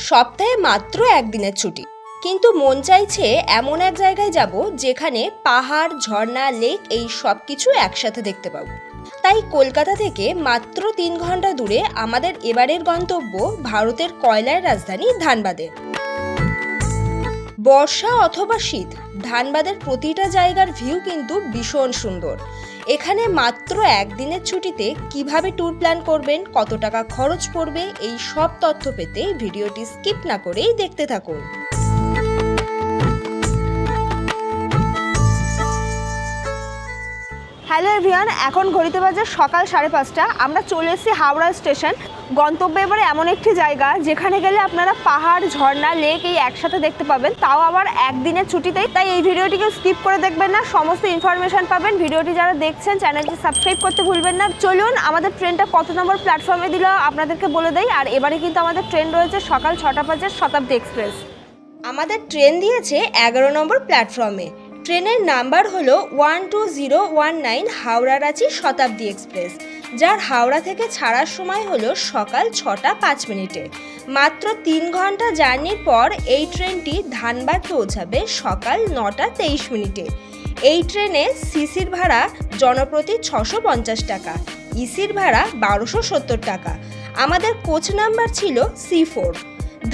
সপ্তাহে মাত্র একদিনের ছুটি, কিন্তু মন চাইছে এমন এক জায়গায় যাব যেখানে পাহাড়, ঝর্ণা, লেক এই সব কিছু একসাথে দেখতে পাবো। তাই কলকাতা থেকে মাত্র 3 ঘন্টা দূরে আমাদের এবারের গন্তব্য ভারতের কয়লার রাজধানী ধানবাদে। বর্ষা অথবা শীত, ধানবাদের প্রতিটা জায়গার ভিউ কিন্তু ভীষণ সুন্দর। এখানে মাত্র একদিনের ছুটিতে কিভাবে ট্যুর প্ল্যান করবেন, কত টাকা খরচ পড়বে, এই সব তথ্য পেতে ভিডিওটি স্কিপ না করেই দেখতে থাকুন। হ্যালো এভরিওয়ান, এখন ঘড়িতে বাজে সকাল 5:30। আমরা চলে এসেছি হাওড়া স্টেশন। গন্তব্য এবারে এমন একটি জায়গা যেখানে গেলে আপনারা পাহাড়, ঝর্ণা, লেক এই একসাথে দেখতে পাবেন, তাও আবার একদিনের ছুটিতেই। তাই এই ভিডিওটিকে স্কিপ করে দেখবেন না, সমস্ত ইনফরমেশন পাবেন। ভিডিওটি যারা দেখছেন চ্যানেলটি সাবস্ক্রাইব করতে ভুলবেন না। চলুন আমাদের ট্রেনটা কত নম্বর প্ল্যাটফর্মে দিল আপনাদেরকে বলে দেই। আর এবারে কিন্তু আমাদের ট্রেন রয়েছে সকাল 6:05 শতাব্দী এক্সপ্রেস। আমাদের ট্রেন দিয়েছে 11 নম্বর প্ল্যাটফর্মে। ট্রেনের নাম্বার হলো 12019 হাওড়া রাঁচি শতাব্দী এক্সপ্রেস, যার হাওড়া থেকে ছাড়ার সময় হলো সকাল 6:05। মাত্র 3 ঘন্টা জার্নির পর এই ট্রেনটি ধানবাদ পৌঁছাবে সকাল 9:23। এই ট্রেনে সিসির ভাড়া জনপ্রতি 650 টাকা, ইসির ভাড়া 1270 টাকা। আমাদের কোচ নাম্বার ছিল C4।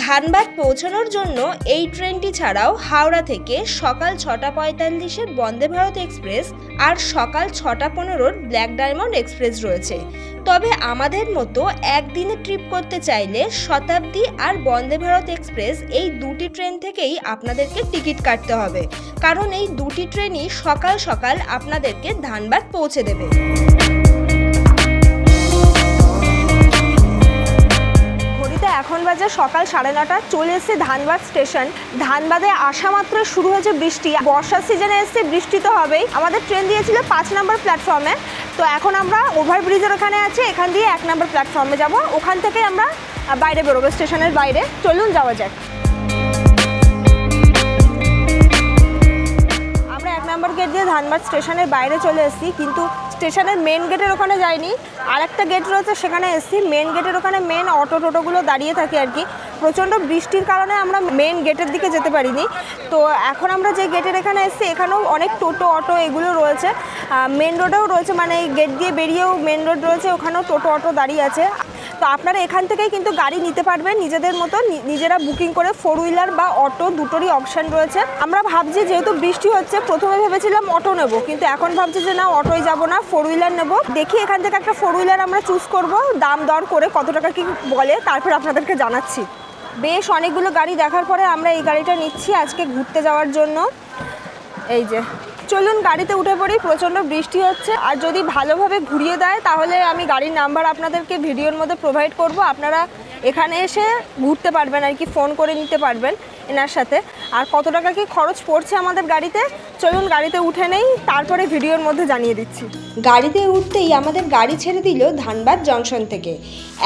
ধানবাদ পৌঁছানোর জন্য এই ট্রেনটি ছাড়াও হাওড়া থেকে সকাল 6:45 বন্দে ভারত এক্সপ্রেস আর সকাল 6:15 ব্ল্যাক ডায়মন্ড এক্সপ্রেস রয়েছে। তবে আমাদের মতো একদিনে ট্রিপ করতে চাইলে শতাব্দী আর বন্দে ভারত এক্সপ্রেস এই দুটি ট্রেন থেকেই আপনাদেরকে টিকিট কাটতে হবে, কারণ এই দুটি ট্রেনই সকাল সকাল আপনাদেরকে ধানবাদ পৌঁছে দেবে। এখন বাজে সকাল 9:30। চলে এসেছে ধানবাদ স্টেশন। ধানবাদে আসা মাত্র শুরু হয়েছে বৃষ্টি। বর্ষার সিজনে এসছে, বৃষ্টি তো হবেই। আমাদের ট্রেন দিয়েছিল 5 নম্বর প্ল্যাটফর্মে। তো এখন আমরা ওভারব্রিজের ওখানে আছি, এখান দিয়ে 1 নম্বর প্ল্যাটফর্মে যাব। ওখান থেকে আমরা বাইরে বেরোবো, স্টেশনের বাইরে। চলুন যাওয়া যাক। আমরা 1 নম্বর গেট দিয়ে ধানবাদ স্টেশনের বাইরে চলে এসেছি, কিন্তু স্টেশনের মেন গেটের ওখানে যাইনি। আরেকটা গেট রয়েছে সেখানে এসেছি। মেন গেটের ওখানে মেন টোটোগুলো দাঁড়িয়ে থাকে আর কি। প্রচণ্ড বৃষ্টির কারণে আমরা মেন গেটের দিকে যেতে পারিনি। তো এখন আমরা যে গেটের এখানে এসেছি, এখানেও অনেক অটো এগুলো রয়েছে। মেন রোডেও রয়েছে, মানে এই গেট দিয়ে বেরিয়েও মেন রোড রয়েছে, ওখানেও অটো দাঁড়িয়ে আছে। তো আপনারা এখান থেকেই কিন্তু গাড়ি নিতে পারবেন নিজেদের মতো, নিজেরা বুকিং করে। 4 হুইলার বা অটো দুটোরই অপশান রয়েছে। আমরা ভাবছি যেহেতু বৃষ্টি হচ্ছে, প্রথমে ভেবেছিলাম অটো নেব, কিন্তু এখন ভাবছি যে না, অটোই যাব না, 4 হুইলার নেব। দেখি এখান থেকে একটা 4 হুইলার আমরা চুজ করব, দাম দর করে কত টাকা কি বলে তারপর আপনাদেরকে জানাচ্ছি। বেশ অনেকগুলো গাড়ি দেখার পরে আমরা এই গাড়িটা নিচ্ছি আজকে ঘুরতে যাওয়ার জন্য। এই যে, চলুন গাড়িতে উঠে পড়ি। প্রচণ্ড বৃষ্টি হচ্ছে, আর যদি ভালোভাবে ঘুরিয়ে দেয় তাহলে আমি গাড়ির নাম্বার আপনাদেরকে ভিডিওর মধ্যে প্রোভাইড করব। আপনারা এখানে এসে ঘুরতে পারবেন আর কি, ফোন করে নিতে পারবেন এনার সাথে। আর কত টাকা কি খরচ পড়ছে আমাদের গাড়িতে, চলুন গাড়িতে উঠে নেই, তারপরে ভিডিওর মধ্যে জানিয়ে দিচ্ছি। গাড়িতে উঠতেই আমাদের গাড়ি ছেড়ে দিল ধানবাদ জংশন থেকে।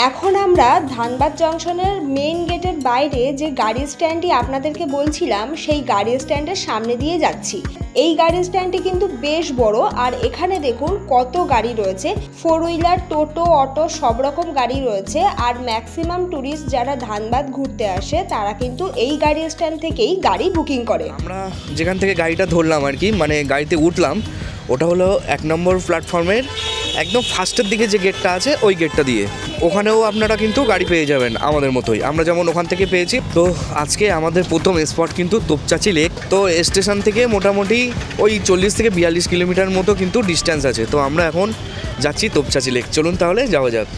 এখন আমরা ধানবাদ জংশনের মেন গেটের বাইরে যে গাড়ি স্ট্যান্ডটি আপনাদেরকে বলছিলাম, সেই গাড়ি স্ট্যান্ডের সামনে দিয়ে যাচ্ছি। এই গাড়ি স্ট্যান্ডটি কিন্তু বেশ বড়, আর এখানে দেখুন কত গাড়ি রয়েছে। 4 হুইলার, টোটো, অটো সব রকম গাড়ি রয়েছে। আর ম্যাক্সিমাম ট্যুরিস্ট যারা ধানবাদ ঘুরতে আসে তারা কিন্তু এই গাড়ি স্ট্যান্ড থেকেই গাড়ি বুকিং করে। আমরা যেখান থেকে গাড়িটা ধরলাম আর কি, মানে গাড়িতে উঠলাম, ওটা হলো 1 নম্বর প্ল্যাটফর্মের একদম ফার্স্টের দিকে যে গেটটা আছে ওই গেটটা দিয়ে। ওখানেও আপনারা কিন্তু গাড়ি পেয়ে যাবেন আমাদের মতোই, আমরা যেমন ওখান থেকে পেয়েছি। তো আজকে আমাদের প্রথম স্পট কিন্তু তোপচাঁচি লেক। তো স্টেশন থেকে মোটামুটি ওই 40 থেকে 42 কিলোমিটার মতো কিন্তু ডিস্ট্যান্স আছে। তো আমরা এখন যাচ্ছি তোপচাঁচি লেক। চলুন তাহলে যাওয়া যাক।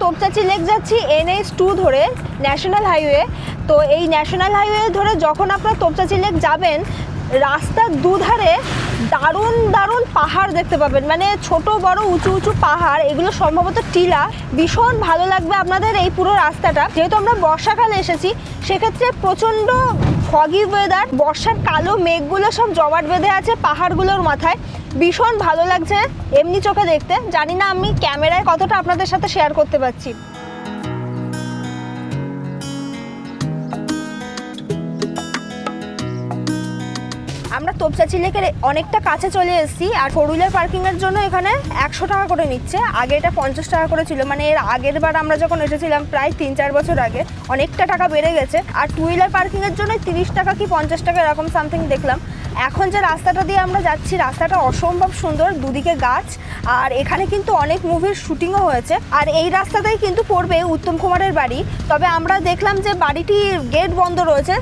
তোপচাঁচি লেক যাচ্ছি NH2 ধরে, ন্যাশনাল হাইওয়ে। তো এই ন্যাশনাল হাইওয়ে ধরে যখন আপনারা তোপচাঁচি লেক যাবেন, রাস্তার দুধারে দারুণ দারুণ পাহাড় দেখতে পাবেন, মানে ছোট বড় উঁচু উঁচু পাহাড়। এগুলো সম্ভবত টিলা। ভীষণ ভালো লাগবে আপনাদের এই পুরো রাস্তাটা। যেহেতু আমরা বর্ষাকালে এসেছি, সেক্ষেত্রে প্রচণ্ড ফগি ওয়েদার, বর্ষার কালো মেঘগুলো সব জমাট বেঁধে আছে পাহাড়গুলোর মাথায়। ভীষণ ভালো লাগছে এমনি চোখে দেখতে। জানি না আমি ক্যামেরায় কতটা আপনাদের সাথে শেয়ার করতে পারছি। আমরা তোপচাঁচি লেকের অনেকটা কাছে চলে এসেছি, আর 4 হুইলার পার্কিংয়ের জন্য এখানে 100 টাকা করে নিচ্ছে। আগে এটা 50 টাকা করে ছিল, মানে এর আগের বার আমরা যখন এসেছিলাম প্রায় 3-4 বছর আগে, অনেকটা টাকা বেড়ে গেছে। আর 2 হুইলার পার্কিংয়ের জন্য 30 টাকা কি 50 টাকা এরকম সামথিং দেখলাম। এখন যে রাস্তাটা দিয়ে আমরা যাচ্ছি, রাস্তাটা অসম্ভব সুন্দর, দুদিকে গাছ, আর এখানে কিন্তু অনেক মুভির শুটিংও হয়েছে। আর এই রাস্তাতেই কিন্তু পড়বে উত্তম কুমারের বাড়ি। তবে আমরা দেখলাম যে বাড়িটির গেট বন্ধ রয়েছে।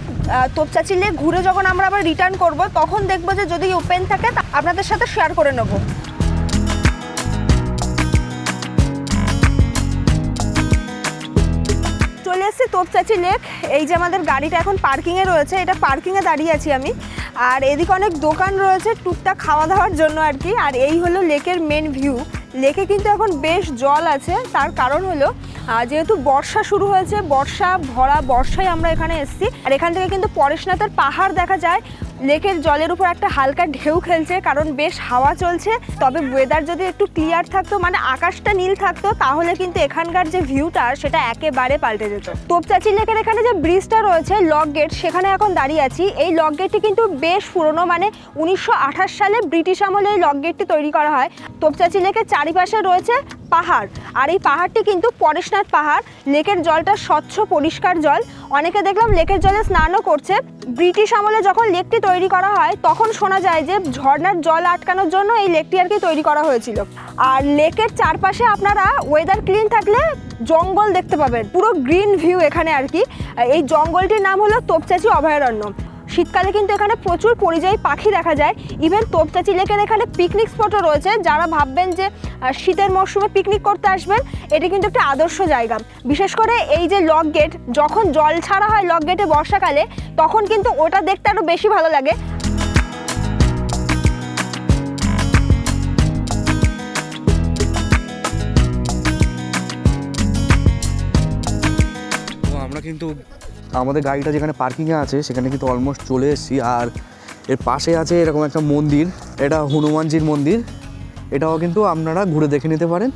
তোপচাঁচি লেক ঘুরে যখন আমরা আবার রিটার্ন করব, তখন দেখবো যে যদি ওপেন থাকে আপনাদের সাথে শেয়ার করে নেব। চলে এসেছি তোপচাঁচি লেক। এই যে আমাদের গাড়িটা এখন পার্কিংয়ে রয়েছে, এটা পার্কিংয়ে দাঁড়িয়ে আছি আমি। আর এদিকে অনেক দোকান রয়েছে টুকটাক খাওয়া দাওয়ার জন্য আর কি। আর এই হলো লেকের মেন ভিউ। লেকে কিন্তু এখন বেশ জল আছে, তার কারণ হলো যেহেতু বর্ষা শুরু হয়েছে, বর্ষা ভরা বর্ষায় আমরা এখানে এসেছি। আর এখান থেকে কিন্তু পরেশনাথের পাহাড় দেখা যায়। লেকের জলের উপর একটা হালকা ঢেউ খেলছে, কারণ বেশ হাওয়া চলছে। তবে ওয়েদার যদি একটু ক্লিয়ার থাকতো, মানে আকাশটা নীল থাকতো, তাহলে কিন্তু এখানকার যে ভিউটা সেটা একেবারে পাল্টে যেত। তোপচাঁচি লেকের এখানে যে ব্রিজটা রয়েছে লক গেট, সেখানে এখন দাঁড়িয়ে আছি। এই লক গেটটি কিন্তু বেশ পুরনো, মানে 1928 সালে ব্রিটিশ আমলে এই লক গেটটি তৈরি করা হয়। তোপচাঁচি লেকের চারিপাশে রয়েছে পাহাড়, আর এই পাহাড়টি কিন্তু পরেশনাথ পাহাড়। লেকের জলটা স্বচ্ছ পরিষ্কার জল। অনেকে দেখলাম লেকের জলে স্নানও করছে। ব্রিটিশ আমলে যখন লেকটি তৈরি করা হয়, তখন শোনা যায় যে ঝর্ণার জল আটকানোর জন্য এই লেকটি আর কি তৈরি করা হয়েছিল। আর লেকের চারপাশে আপনারা ওয়েদার ক্লিন থাকলে জঙ্গল দেখতে পাবেন, পুরো গ্রিন ভিউ এখানে আর কি। এই জঙ্গলটির নাম হলো তোপচাঁচি অভয়ারণ্য। শীতকালে কিন্তু এখানে প্রচুর পরিযায়ী পাখি দেখা যায়। ইভেন তোপচাঁচি লেকের এখানে পিকনিক স্পটও রয়েছে। যারা ভাববেন যে শীতের মরশুমে পিকনিক করতে আসবেন, এটি কিন্তু একটা আদর্শ জায়গা। বিশেষ করে এই যে লক গেট, যখন জল ছাড়া হয় লক গেটে বর্ষাকালে, তখন কিন্তু ওটা দেখতে আরও বেশি ভালো লাগে। আমরা কিন্তু আমাদের গাড়িটা যেখানে পার্কিংয়ে আছে সেখানে কিন্তু অলমোস্ট চলে এসেছি। আর এর পাশে আছে এরকম একটা মন্দির, এটা হনুমানজির মন্দির। এটাও কিন্তু আপনারা ঘুরে দেখে নিতে পারেন।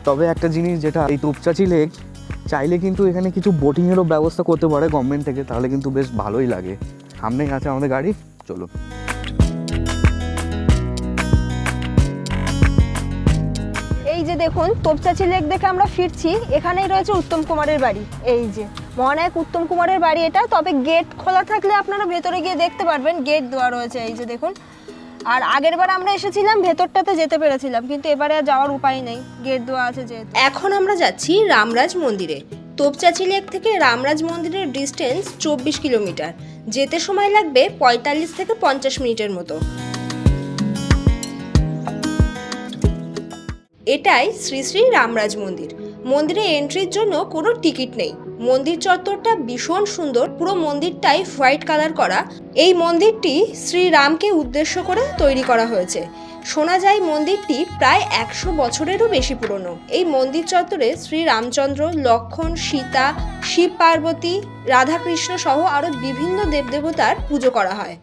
তবে একটা জিনিস, যেটা এই তোপচাঁচি লেক চাইলে কিন্তু এখানে কিছু বোটিংয়েরও ব্যবস্থা করতে পারে গভর্নমেন্ট থেকে, তাহলে কিন্তু বেশ ভালোই লাগে। সামনেই আছে আমাদের গাড়ি, চলো। এই যে দেখুন, তোপচাঁচি লেক দেখে আমরা ফিরছি। এখানেই রয়েছে উত্তম কুমারের বাড়ি। এই যে মহানায়ক উত্তম কুমারের বাড়ি এটা। তবে গেট খোলা থাকলে আপনারা ভেতরে গিয়ে দেখতে পারবেন, গেট দেওয়া রয়েছে এই যে দেখুন। আর আগের বার আমরা এসেছিলাম, ভেতরটাতে যেতে পেরেছিলাম, কিন্তু এবারে আর যাওয়ার উপায় নেই, গেট দেওয়া আছে যেহেতু। এখন আমরা যাচ্ছি রামরাজ মন্দিরে। তোপচাঁচি লেক থেকে রামরাজ মন্দিরের ডিস্টেন্স 24 কিলোমিটার। যেতে সময় লাগবে 45 থেকে 50 মিনিটের মতো। এটাই শ্রী শ্রী রামরাজ মন্দির। মন্দিরে এন্ট্রির জন্য কোনো টিকিট নেই। মন্দির চত্বরটা ভীষণ সুন্দর, পুরো মন্দিরটাই হোয়াইট কালার করা। এই মন্দিরটি শ্রীরামকে উদ্দেশ্য করে তৈরি করা হয়েছে। শোনা যায় মন্দিরটি প্রায় 100 বছরেরও বেশি পুরনো। এই মন্দির চত্বরে শ্রী রামচন্দ্র, লক্ষ্মণ, সীতা, শিব পার্বতী, রাধাকৃষ্ণ সহ আরও বিভিন্ন দেবদেবতার পুজো করা হয়।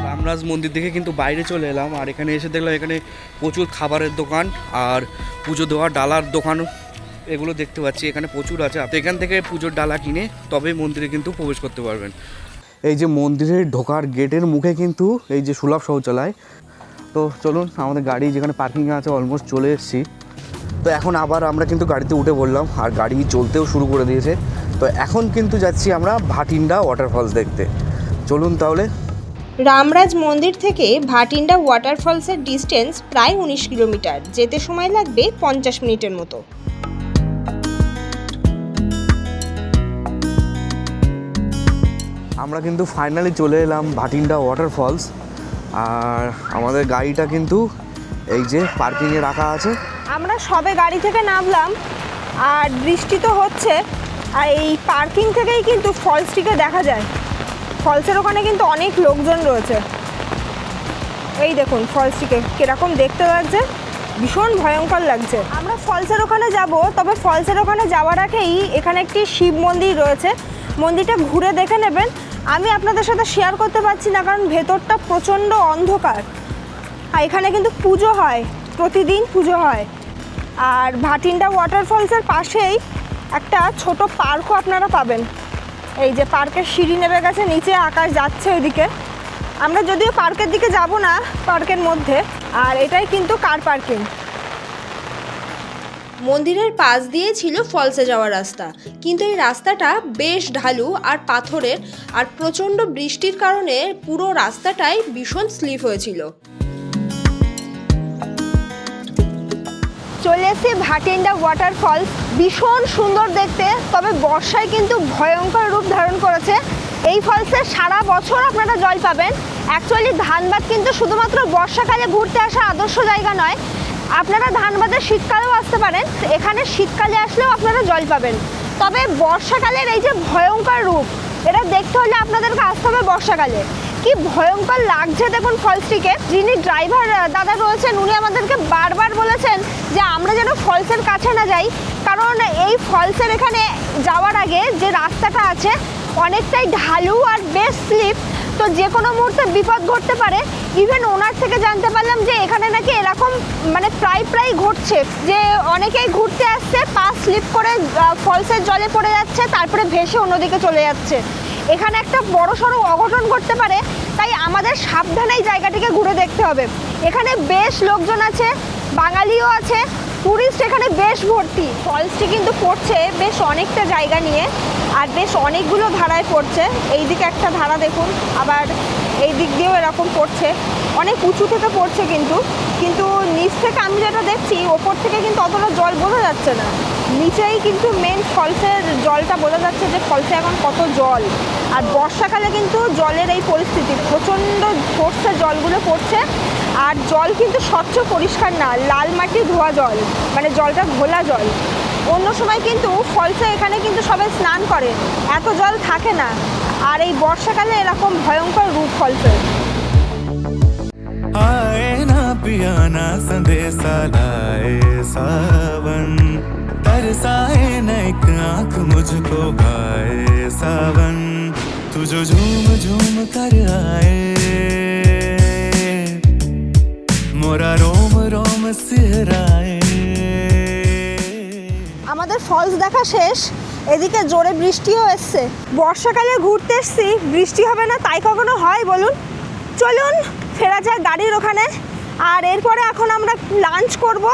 রামরাজ মন্দির দেখে কিন্তু বাইরে চলে এলাম। আর এখানে এসে দেখলাম এখানে প্রচুর খাবারের দোকান আর পুজো দেওয়ার ডালার দোকান, এগুলো দেখতে পাচ্ছি এখানে প্রচুর আছে। আপনি এখান থেকে পুজোর ডালা কিনে তবে মন্দিরে কিন্তু প্রবেশ করতে পারবেন। এই যে মন্দিরের ঢোকার গেটের মুখে কিন্তু এই যে সুলভ শৌচালয়। তো চলুন, আমাদের গাড়ি যেখানে পার্কিংয়ে আছে অলমোস্ট চলে এসেছি। তো এখন আবার আমরা কিন্তু গাড়িতে উঠে পড়লাম, আর গাড়ি চলতেও শুরু করে দিয়েছে। তো এখন কিন্তু যাচ্ছি আমরা ভাটিন্ডা ওয়াটারফলস দেখতে। চলুন তাহলে। রামরাজ মন্দির থেকে ভাটিন্ডা ওয়াটারফলসের ডিস্টেন্স প্রায় 19 কিলোমিটার। যেতে সময় লাগবে 50 মিনিটের মতো। আমরা কিন্তু ফাইনালি চলে এলাম ভাটিন্ডা ওয়াটারফলস। আর আমাদের গাড়িটা কিন্তু এই যে পার্কিংয়ে রাখা আছে। আমরা সবে গাড়ি থেকে নামলাম, আর বৃষ্টি তো হচ্ছে। আর এই পার্কিং থেকেই কিন্তু ফলসটিকে দেখা যায়। ফলসের ওখানে কিন্তু অনেক লোকজন রয়েছে। এই দেখুন ফলসটিকে কীরকম দেখতে লাগছে, ভীষণ ভয়ঙ্কর লাগছে। আমরা ফলসের ওখানে যাব, তবে ফলসের ওখানে যাওয়ার আগেই এখানে একটি শিব মন্দির রয়েছে। মন্দিরটা ঘুরে দেখে নেবেন। আমি আপনাদের সাথে শেয়ার করতে পারছি না, কারণ ভেতরটা প্রচণ্ড অন্ধকার। আর এখানে কিন্তু পুজো হয়, প্রতিদিন পুজো হয়। আর ভাটিন্ডা ওয়াটারফলসের পাশেই একটা ছোট পার্কও আপনারা পাবেন। এই যে পার্কের সিঁড়ি নেমে গেছে নিচে, আকাশ যাচ্ছে ওইদিকে। আমরা যদিও পার্কের দিকে যাব না, পার্কের মধ্যে। আর এটাই কিন্তু কার পার্কিং। মন্দিরের পাশ দিয়ে ছিল ফলসে যাওয়ার রাস্তা, কিন্তু এই রাস্তাটা বেশ ঢালু আর পাথরের, আর প্রচণ্ড বৃষ্টির কারণে পুরো রাস্তাটাই ভীষণ স্লিপ হয়েছিল। চলে এসেছি ভাটিন্ডা ওয়াটারফলস। ভীষণ সুন্দর দেখতে, তবে বর্ষায় কিন্তু ভয়ঙ্কর রূপ ধারণ করেছে। এই ফলসে সারা বছর আপনারা জল পাবেন। অ্যাকচুয়ালি ধানবাদ কিন্তু শুধুমাত্র বর্ষাকালে ঘুরতে আসা আদর্শ জায়গা নয়, আপনারা ধানবাদের শীতকালেও আসতে পারেন। এখানে শীতকালে আসলেও আপনারা জল পাবেন। তবে বর্ষাকালের এই যে ভয়ঙ্কর রূপ, এটা দেখতে হলে আপনাদেরকে আসতে হবে বর্ষাকালে। কি ভয়ঙ্কর লাগছে দেখুন ফলসটিকে। যিনি ড্রাইভার দাদা রয়েছেন উনি আমাদেরকে বারবার বলেছেন যে আমরা যেন ফলসের কাছে না যাই, কারণ এই ফলসের এখানে যাওয়ার আগে যে রাস্তাটা আছে অনেকটাই ঢালু আর বেশ স্লিপ, তো যে কোনো মুহূর্তে বিপদ ঘটতে পারে। ইভেন ওনার থেকে জানতে পারলাম যে এখানে নাকি এরকম মানে প্রায় ঘটছে যে অনেকেই ঘুরতে আসছে, পা স্লিপ করে ফলসের জলে পড়ে যাচ্ছে, তারপরে ভেসে অন্যদিকে চলে যাচ্ছে। এখানে একটা বড়সড় অঘটন ঘটতে পারে, তাই আমাদের সাবধানে এই জায়গাটিকে ঘুরে দেখতে হবে। এখানে বেশ লোকজন আছে, বাঙালিও আছে, টুরিস্ট এখানে বেশ ভর্তি। ফলসটি কিন্তু পড়ছে বেশ অনেকটা জায়গা নিয়ে, আর বেশ অনেকগুলো ধারায় পড়ছে। এই দিকে একটা ধারা দেখুন, আবার এই দিক দিয়েও এরকম পড়ছে। অনেক উঁচু থেকে পড়ছে, কিন্তু নিচ থেকে আমি যেটা দেখছি ওপর থেকে কিন্তু অতটা জল বোঝা যাচ্ছে না। নিচেই কিন্তু মেন ফলসের জলটা বোঝা যাচ্ছে যে ফলসে এখন কত জল। আর বর্ষাকালে কিন্তু জলের এই পরিস্থিতি, প্রচণ্ড ফোর্সে জলগুলো পড়ছে। আর জল কিন্তু স্বচ্ছ পরিষ্কার না, লাল মাটি ধোয়া জল, মানে জলটা ঘোলা জল। অন্য সময় কিন্তু ফলসে এখানে কিন্তু সবাই স্নান করে, এত জল থাকে না। আর এই বর্ষাকালে এরকম ভয়ঙ্কর রূপ ফলসের। आए ना पिया ना संदेशा लाए सावन, तरसाए न एक आँख मुझको भाए सावन, तू जो झूम झूम कर आए मोरा रोम रोम सिहराए। আমাদের ফলস দেখা শেষ, এদিকে জোরে বৃষ্টিও এসছে। বর্ষাকালে ঘুরতে এসছি, বৃষ্টি হবে না তাই কখনো হয় বলুন? চলুন ফেরা যায় গাড়ির ওখানে। আর এরপরে এখন আমরা লাঞ্চ করব।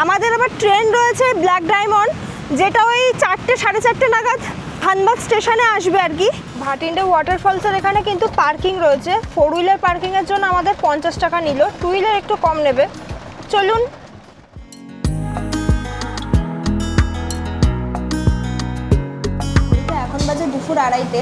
আমাদের আবার ট্রেন রয়েছে ব্ল্যাক ডায়মন্ড, যেটা ওই 4টে সাড়ে 4টে নাগাদ ধানবাদ স্টেশনে আসবে আর কি। ভাটিন্ডা ওয়াটারফলসের এখানে কিন্তু পার্কিং রয়েছে। 4 হুইলার পার্কিংয়ের জন্য আমাদের 50 টাকা নিল, 2 হুইলার একটু কম নেবে। চলুন। এখন বাজে দুপুর 2:30।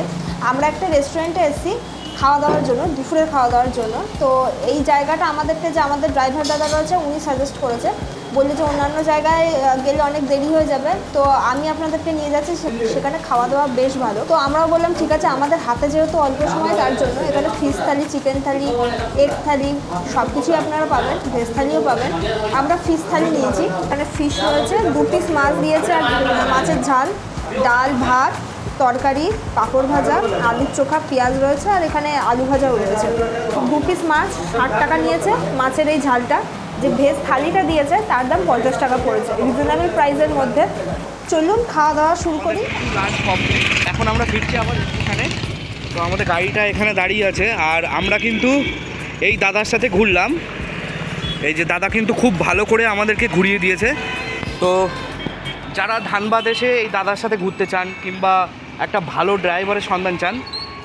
আমরা একটা রেস্টুরেন্টে এসেছি খাওয়া দাওয়ার জন্য, দুপুরের খাওয়া দাওয়ার জন্য। তো এই জায়গাটা আমাদেরকে, যে আমাদের ড্রাইভার দাদা রয়েছে উনি সাজেস্ট করেছে, বললে যে অন্যান্য জায়গায় গেলে অনেক দেরি হয়ে যাবে, তো আমি আপনাদেরকে নিয়ে যাচ্ছি, সেখানে খাওয়া দাওয়া বেশ ভালো। তো আমরাও বললাম ঠিক আছে, আমাদের হাতে যেহেতু অল্প সময় তার জন্য এখানে ফিশ থালি, চিকেন থালি, এগ থালি সব কিছুই আপনারা পাবেন, ভেজ থালিও পাবেন। আমরা ফিশ থালি নিয়েছি, এখানে ফিশ রয়েছে, 2 পিস মাছ দিয়েছে আর মাছের ঝাল, ডাল, ভাত, তরকারি, পাঁপড় ভাজা, আলুর চোখা, পেঁয়াজ রয়েছে, আর এখানে আলু ভাজাও রয়েছে। 2 পিস মাছ 60 টাকা নিয়েছে, মাছের এই ঝালটা। যে ভেজ থালিটা দিয়েছে তার দাম 50 টাকা পড়েছে, রিজনেবল প্রাইসের মধ্যে। চলুন খাওয়া দাওয়া শুরু করি। লাঞ্চ কমপ্লিট, এখন আমরা ফিরছি আবার এখানে। তো আমাদের গাড়িটা এখানে দাঁড়িয়ে আছে, আর আমরা কিন্তু এই দাদার সাথে ঘুরলাম। এই যে দাদা কিন্তু খুব ভালো করে আমাদেরকে ঘুরিয়ে দিয়েছে। তো যারা ধানবাদ এসে এই দাদার সাথে ঘুরতে চান কিংবা একটা ভালো ড্রাইভারের সন্ধান চান,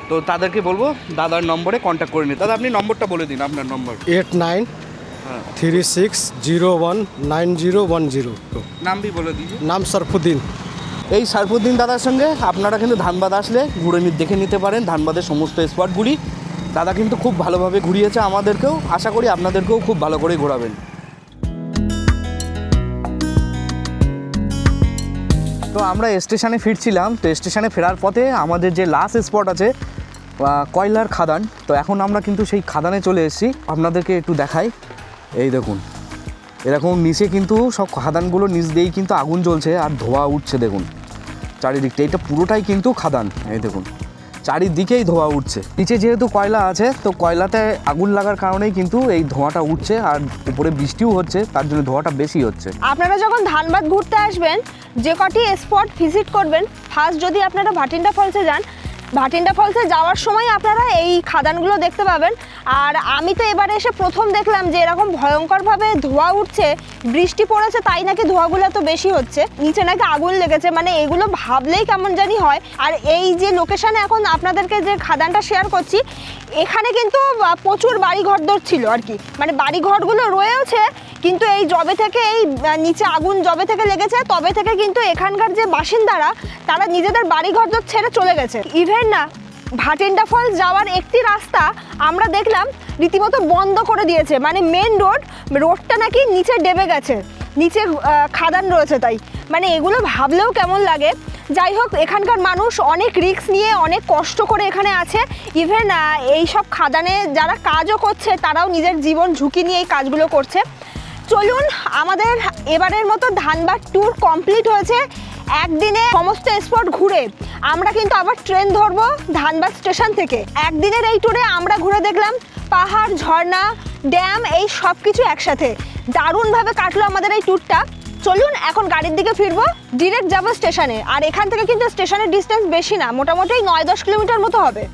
তো তাদেরকে বলবো দাদার নম্বরে কন্ট্যাক্ট করে নিন। দাদা আপনি নম্বরটা বলে দিন, আপনার নম্বর। 8936019010। নামটি বলে দিন। নাম সরফুদ্দিন। এই সরফুদ্দিন দাদার সঙ্গে আপনারা কিন্তু ধানবাদ আসলে ঘুরে দেখে নিতে পারেন ধানবাদের সমস্ত স্পটগুলি। দাদা কিন্তু খুব ভালোভাবে ঘুরিয়েছে আমাদেরকেও, আশা করি আপনাদেরকেও খুব ভালো করে ঘোরাবেন। তো আমরা স্টেশনে ফিরছিলাম। তো স্টেশনে ফেরার পথে আমাদের যে লাস্ট স্পট আছে কয়লার খাদান, তো এখন আমরা কিন্তু সেই খাদানে চলে এসেছি। আপনাদেরকে একটু দেখাই, এই দেখুন এরকম নিচে কিন্তু সব খাদানগুলো নিচ দিয়েই কিন্তু আগুন জ্বলছে আর ধোঁয়া উঠছে। দেখুন চারিদিকটা, এটা পুরোটাই কিন্তু খাদান। এই দেখুন চারিদিকেই ধোঁয়া উঠছে। নিচে যেহেতু কয়লা আছে, তো কয়লাতে আগুন লাগার কারণেই কিন্তু এই ধোঁয়াটা উঠছে, আর উপরে বৃষ্টিও হচ্ছে, তার জন্য ধোঁয়াটা বেশি হচ্ছে। আপনারা যখন ধানবাদ ঘুরতে আসবেন, যে কটি স্পট ভিজিট করবেন, ফার্স্ট যদি আপনারা ভাটিন্ডা ফলসে যান, ভাটিন্ডা ফলসে যাওয়ার সময় আপনারা এই খাদানগুলো দেখতে পাবেন। আর আমি তো এবারে এসে প্রথম দেখলাম যে এরকম ভয়ঙ্করভাবে ধোঁয়া উঠছে, বৃষ্টি পড়েছে তাই নাকি ধোঁয়াগুলো এত বেশি হচ্ছে, নিচে নাকি আগুন লেগেছে, মানে এগুলো ভাবলেই কেমন জানি হয়। আর এই যে লোকেশানে এখন আপনাদেরকে যে খাদানটা শেয়ার করছি, এখানে কিন্তু প্রচুর বাড়িঘর ছিল আর কি, মানে বাড়িঘরগুলো রয়েছে, কিন্তু এই জবে থেকে এই নিচে আগুন জবে থেকে লেগেছে তবে থেকে কিন্তু এখানকার যে বাসিন্দারা তারা নিজেদের বাড়িঘর ছেড়ে চলে গেছে। ইভেন না ভাটিন্ডা ফলস যাওয়ার একটি রাস্তা আমরা দেখলাম রীতিমতো বন্ধ করে দিয়েছে, মানে মেন রোডটা নাকি নিচে ডেবে গেছে, নিচে খাদান রয়েছে, তাই মানে এগুলো ভাবলেও কেমন লাগে। যাই হোক, এখানকার মানুষ অনেক রিস্ক নিয়ে অনেক কষ্ট করে এখানে আছে। ইভেন এই সব খাদানে যারা কাজও করছে তারাও নিজের জীবন ঝুঁকি নিয়ে এই কাজগুলো করছে। চলুন, আমাদের এবারের মতো ধানবাদ ট্যুর কমপ্লিট হয়েছে। একদিনে সমস্ত স্পট ঘুরে আমরা কিন্তু আবার ট্রেন ধরবো ধানবাদ স্টেশন থেকে। একদিনের এই ট্যুরে আমরা ঘুরে দেখলাম পাহাড়, ঝর্ণা, ড্যাম, এই সব কিছু একসাথে। দারুণভাবে কাটলো আমাদের এই ট্যুরটা। চলুন এখন গাড়ির দিকে ফিরবো, ডিরেক্ট যাবো স্টেশনে। আর এখান থেকে কিন্তু স্টেশনের ডিস্টেন্স বেশি না, মোটামুটি 9-10 কিলোমিটার মতো হবে।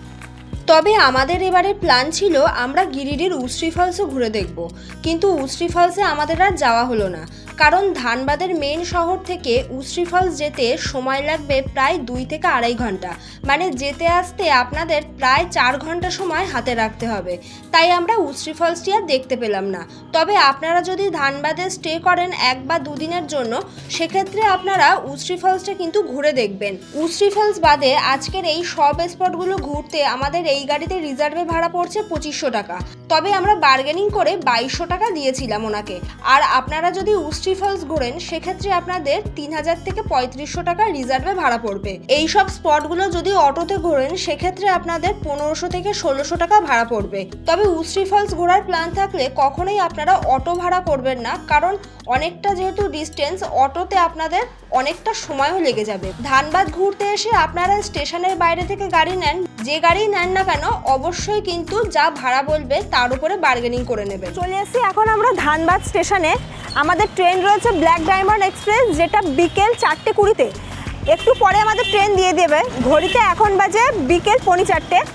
তবে আমাদের এবারের প্ল্যান ছিল আমরা গিরিডির উশ্রী ফলসও ঘুরে দেখব, কিন্তু উশ্রী ফলসে আমাদের আর যাওয়া হলো না, কারণ ধানবাদের মেন শহর থেকে উশ্রী ফলস যেতে সময় লাগবে প্রায় 2 থেকে 2.5 ঘন্টা, মানে যেতে আসতে আপনাদের প্রায় 4 ঘন্টা সময় হাতে রাখতে হবে। তাই আমরা উশ্রী ফলসটি আর দেখতে পেলাম না। তবে আপনারা যদি ধানবাদে স্টে করেন 1 বা 2 দিনের জন্য, সেক্ষেত্রে আপনারা উশ্রী ফলসটা কিন্তু ঘুরে দেখবেন। উশ্রী ফলস বাদে আজকের এই সব স্পটগুলো ঘুরতে আমাদের এই গাড়িতে রিজার্ভে ভাড়া পড়ছে 2500 টাকা। তবে আমরা বার্গেনিং করে 2200 টাকা দিয়েছিলাম ওনাকে। আর আপনারা যদি উশ্রী ফলস ঘোরেন সেক্ষেত্রে আপনাদের 3000 থেকে 3500 টাকা রিজার্ভে ভাড়া পড়বে। এই সব স্পটগুলো যদি অটোতে ঘোরেন সেক্ষেত্রে আপনাদের 1500 থেকে 1600 টাকা ভাড়া পড়বে। তবে উশ্রী ফলস ঘোরার প্ল্যান থাকলে কখনোই আপনারা অটো ভাড়া করবেন না, কারণ অনেকটা যেহেতু ডিস্টেন্স, অটোতে আপনাদের অনেকটা সময়ও লেগে যাবে। ধানবাদ ঘুরতে এসে আপনারা স্টেশনের বাইরে থেকে গাড়ি নেন, যে গাড়ি নেন না কেন অবশ্যই কিন্তু যা ভাড়া বলবে তার উপরে বার্গেনিং করে নেবেন। চলে এসেছি এখন আমরা ধানবাদ স্টেশনে। আমাদের ট্রেন রয়েছে ব্ল্যাক ডায়মন্ড এক্সপ্রেস, যেটা বিকেল 4:20-তে। একটু পরে আমাদের ট্রেন দিয়ে দেবে। ঘড়িতে এখন বাজে বিকেল 4:45।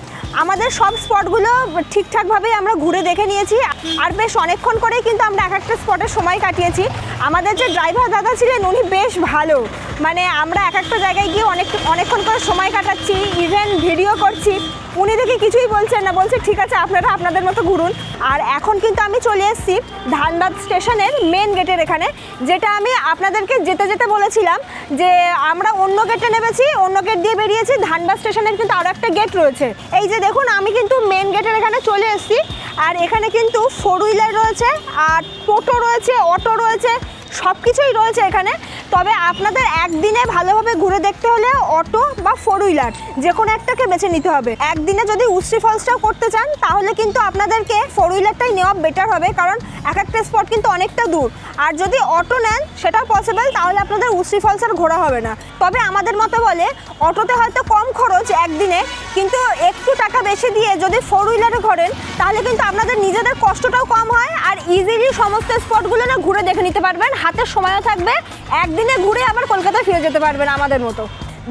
আমাদের সব স্পটগুলো ঠিকঠাকভাবেই আমরা ঘুরে দেখে নিয়েছি, আর বেশ অনেকক্ষণ করেই কিন্তু আমরা এক একটা স্পটের সময় কাটিয়েছি। আমাদের যে ড্রাইভার দাদা ছিলেন উনি বেশ ভালো, মানে আমরা এক একটা জায়গায় গিয়ে অনেকক্ষণ করে সময় কাটাচ্ছি, ইভেন ভিডিও করছি, উনি দেখে কিছুই বলছেন না, বলছে ঠিক আছে আপনারা আপনাদের মতো ঘুরুন। আর এখন কিন্তু আমি চলে এসেছি ধানবাদ স্টেশনের মেন গেটের এখানে, যেটা আমি আপনাদেরকে যেতে যেতে বলেছিলাম যে আমরা অন্য গেটে নেমেছি, অন্য গেট দিয়ে বেরিয়েছি। ধানবাদ স্টেশনের কিন্তু আরও একটা গেট রয়েছে। এই যে দেখুন, আমি কিন্তু মেন গেটের এখানে চলে এসেছি। আর এখানে কিন্তু 4 হুইলার রয়েছে, আর টোটো রয়েছে, অটো রয়েছে, সব কিছুই রয়েছে এখানে। তবে আপনাদের একদিনে ভালোভাবে ঘুরে দেখতে হলে অটো বা 4 হুইলার যে কোনো একটাকে বেছে নিতে হবে। একদিনে যদি উশ্রী ফলসটাও করতে চান তাহলে কিন্তু আপনাদেরকে 4 হুইলারটাই নেওয়া বেটার হবে, কারণ এক একটা স্পট কিন্তু অনেকটা দূর। আর যদি অটো নেন সেটাও পসিবল, তাহলে আপনাদের উশ্রী ফলস আর ঘোরা হবে না। তবে আমাদের মতো বলে অটোতে হয়তো কম খরচ একদিনে, কিন্তু একটু টাকা বেশি দিয়ে যদি 4 হুইলারে ঘোরেন তাহলে কিন্তু আপনাদের নিজেদের কষ্টটাও কম হয়, আর ইজিলি সমস্ত স্পটগুলো না ঘুরে দেখে নিতে পারবেন, হাতের সময়ও থাকবে, একদিনে ঘুরে আবার কলকাতায় ফিরে যেতে পারবেন আমাদের মতো।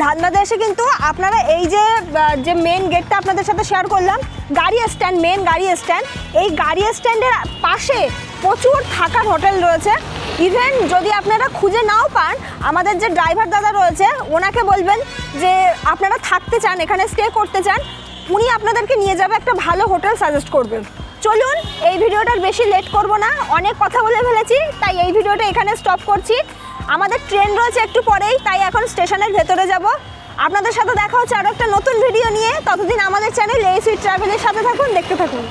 ধানবাদে এসে কিন্তু আপনারা এই যে মেন গেটটা আপনাদের সাথে শেয়ার করলাম, গাড়ি স্ট্যান্ড, মেন গাড়ি স্ট্যান্ড, এই গাড়ি স্ট্যান্ডের পাশে প্রচুর থাকার হোটেল রয়েছে। ইভেন যদি আপনারা খুঁজে নাও পান, আমাদের যে ড্রাইভার দাদা রয়েছে ওনাকে বলবেন যে আপনারা থাকতে চান, এখানে স্টে করতে চান, উনি আপনাদেরকে নিয়ে যাবে, একটা ভালো হোটেল সাজেস্ট করবেন। চলুন, এই ভিডিওটার বেশি লেট করব না, অনেক কথা বলে ফেলেছি, তাই এই ভিডিওটা এখানে স্টপ করছি। আমাদের ট্রেন রয়েছে একটু পরেই, তাই এখন স্টেশনের ভেতরে যাব। আপনাদের সাথে দেখা হচ্ছে আরও একটা নতুন ভিডিও নিয়ে। ততদিন আমাদের চ্যানেল এই সুইট ট্রাভেলের সাথে থাকুন, দেখতে থাকুন।